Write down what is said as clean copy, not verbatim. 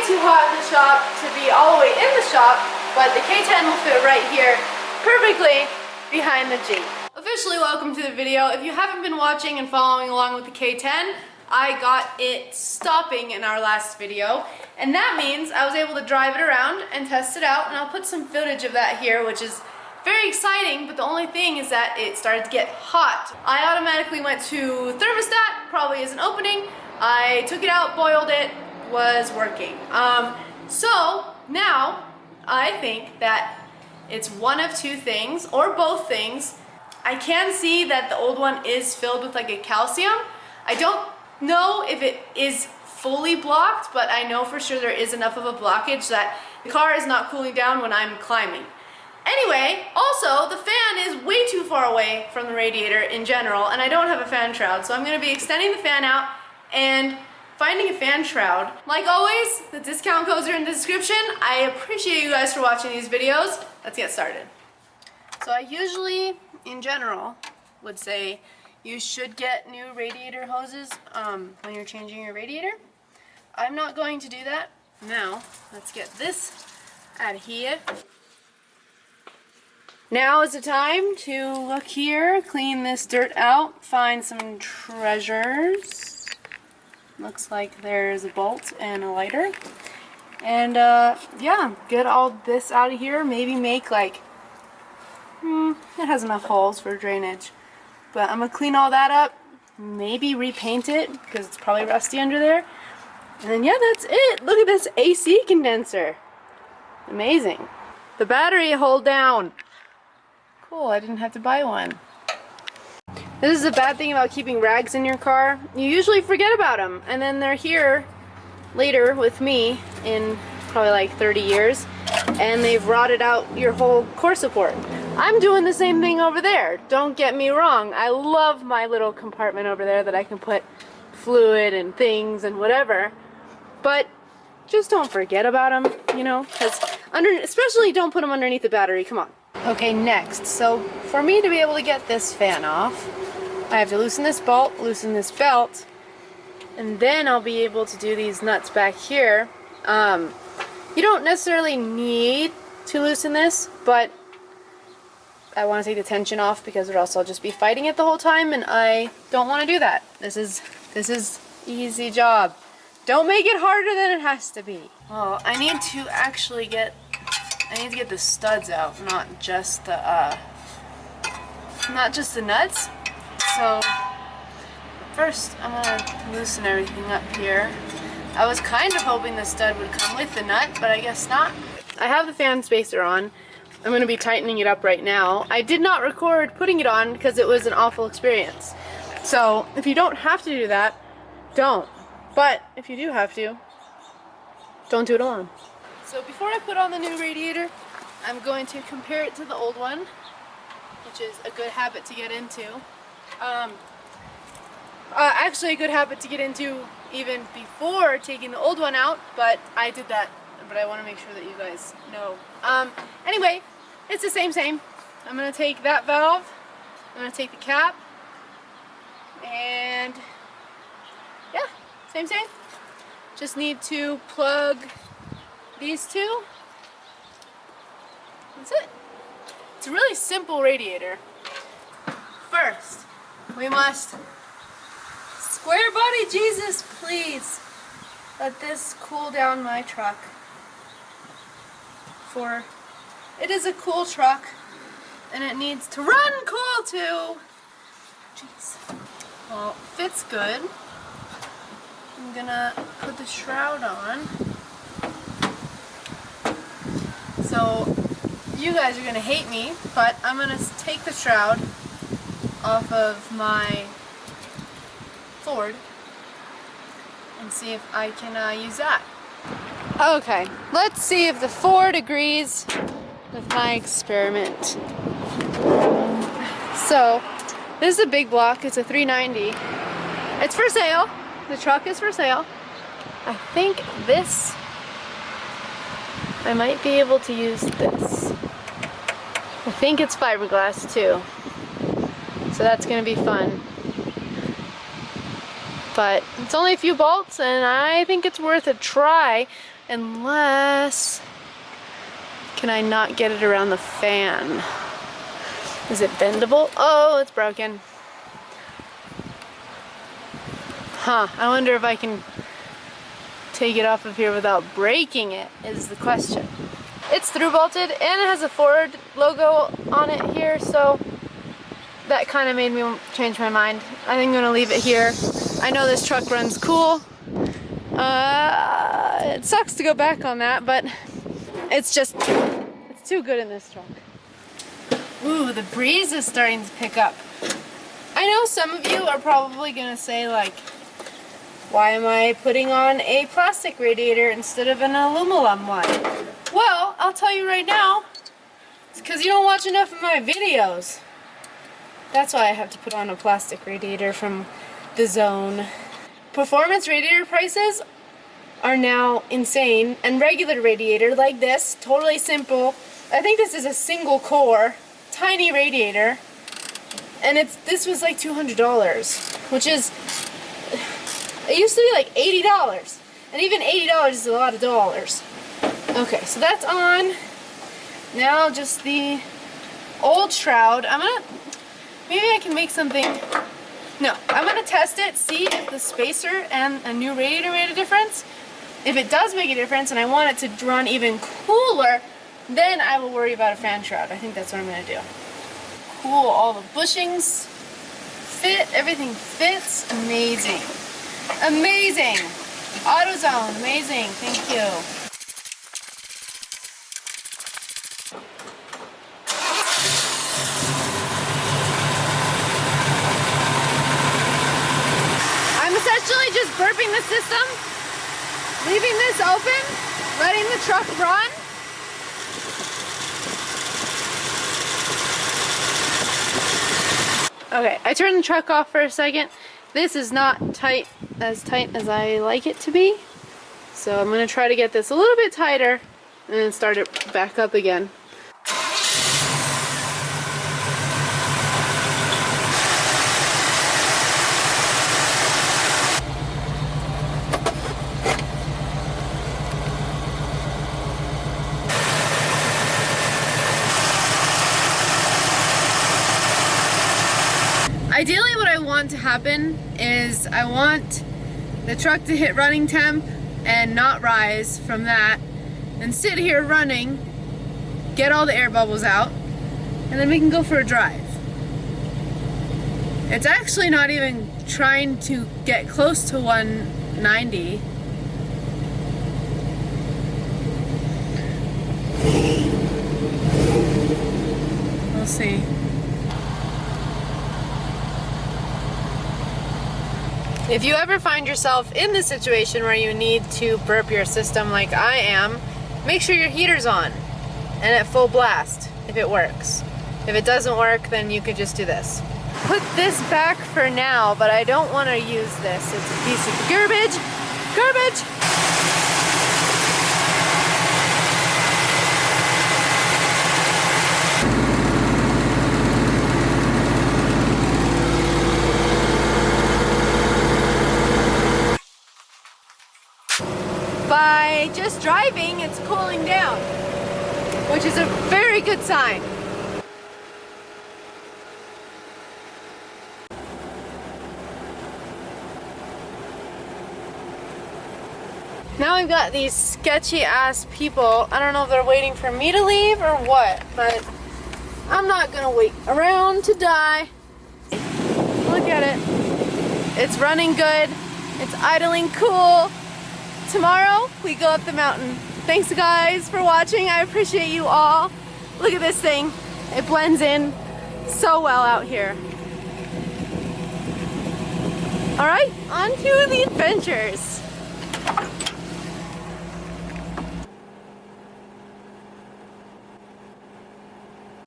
too hot in the shop to be all the way in the shop, but the K10 will fit right here perfectly behind the G. Officially welcome to the video. If you haven't been watching and following along with the K10, I got it stopping in our last video, and that means I was able to drive it around and test it out, and I'll put some footage of that here, which is very exciting, but the only thing is that it started to get hot. I automatically went to thermostat, probably isn't opening. I took it out, boiled it, was working. So now I think that it's one of two things, or both things. I can see that the old one is filled with like a calcium. I don't know if it is fully blocked, but I know for sure there is enough of a blockage that the car is not cooling down when I'm climbing. Anyway, also the fan is way too far away from the radiator in general, and I don't have a fan shroud, so I'm going to be extending the fan out and finding a fan shroud. Like always, the discount codes are in the description. I appreciate you guys for watching these videos. Let's get started. So I usually, in general, would say you should get new radiator hoses when you're changing your radiator. I'm not going to do that. Now, let's get this out of here. Now is the time to look here, clean this dirt out, find some treasures. Looks like there's a bolt and a lighter. And yeah, get all this out of here. Maybe make like, it has enough holes for drainage. But I'm going to clean all that up, maybe repaint it because it's probably rusty under there. And then yeah, that's it. Look at this AC condenser. Amazing. The battery hold down. Cool, I didn't have to buy one. This is the bad thing about keeping rags in your car. You usually forget about them, and then they're here later with me in probably like 30 years, and they've rotted out your whole core support. I'm doing the same thing over there. Don't get me wrong. I love my little compartment over there that I can put fluid and things and whatever, but just don't forget about them, you know, because especially don't put them underneath the battery. Come on. Okay, next, so for me to be able to get this fan off, I have to loosen this bolt, loosen this belt, and then I'll be able to do these nuts back here. You don't necessarily need to loosen this, but I want to take the tension off because or else I'll just be fighting it the whole time, and I don't want to do that. This is easy job. Don't make it harder than it has to be. Oh, I need to actually get the studs out, not just the nuts. So first I'm gonna loosen everything up here. I was kind of hoping the stud would come with the nut, but I guess not. I have the fan spacer on. I'm gonna be tightening it up right now. I did not record putting it on because it was an awful experience. So if you don't have to do that, don't. But if you do have to, don't do it alone. So before I put on the new radiator, I'm going to compare it to the old one, which is a good habit to get into. Actually a good habit to get into even before taking the old one out, but I did that, but I want to make sure that you guys know. Anyway, it's the same. I'm going to take that valve, I'm going to take the cap, and yeah, same. Just need to plug these two. That's it. It's a really simple radiator. First, we must square body Jesus, please. Let this cool down my truck. For it is a cool truck, and it needs to run cool too. Jeez. Well, fits good. I'm gonna put the shroud on. So you guys are gonna hate me, but I'm gonna take the shroud off of my Ford and see if I can use that. Okay, let's see if the Ford agrees with my experiment. So this is a big block. It's a 390. It's for sale. The truck is for sale. I think this, I might be able to use this. I think it's fiberglass too. So that's gonna be fun. But it's only a few bolts, and I think it's worth a try Unless, can I not get it around the fan? Is it bendable? Oh, it's broken. Huh, I wonder if I can take it off of here without breaking it, is the question. It's through bolted and it has a Ford logo on it here, so that kind of made me change my mind. I think I'm gonna leave it here. I know this truck runs cool. It sucks to go back on that, but it's too good in this truck. Ooh, the breeze is starting to pick up. I know some of you are probably gonna say like, why am I putting on a plastic radiator instead of an aluminum one? Well, I'll tell you right now, it's because you don't watch enough of my videos. That's why I have to put on a plastic radiator from the Zone. Performance radiator prices are now insane, and regular radiator like this, totally simple. I think this is a single core, tiny radiator, and this was like $200, which is, it used to be like $80, and even $80 is a lot of dollars. Okay, so that's on. Now just the old shroud. Maybe I can make something. No, I'm gonna test it, see if the spacer and a new radiator made a difference. If it does make a difference and I want it to run even cooler, then I will worry about a fan shroud. I think that's what I'm gonna do. Cool, all the bushings fit, everything fits. Amazing. Amazing. AutoZone, amazing, thank you. Essentially just burping the system, leaving this open, letting the truck run. Okay, I turned the truck off for a second. This is not as tight as I like it to be. So I'm going to try to get this a little bit tighter and then start it back up again. Ideally what I want to happen is I want the truck to hit running temp and not rise from that, and sit here running, get all the air bubbles out, and then we can go for a drive. It's actually not even trying to get close to 190. We'll see. If you ever find yourself in the situation where you need to burp your system like I am, make sure your heater's on and at full blast if it works. If it doesn't work, then you could just do this. Put this back for now, but I don't want to use this. It's a piece of garbage. Garbage! By just driving, it's cooling down, which is a very good sign. Now we've got these sketchy ass people. I don't know if they're waiting for me to leave or what, but I'm not gonna wait around to die. Look at it. It's running good. It's idling cool. Tomorrow, we go up the mountain. Thanks guys for watching. I appreciate you all. Look at this thing. It blends in so well out here. All right, on to the adventures.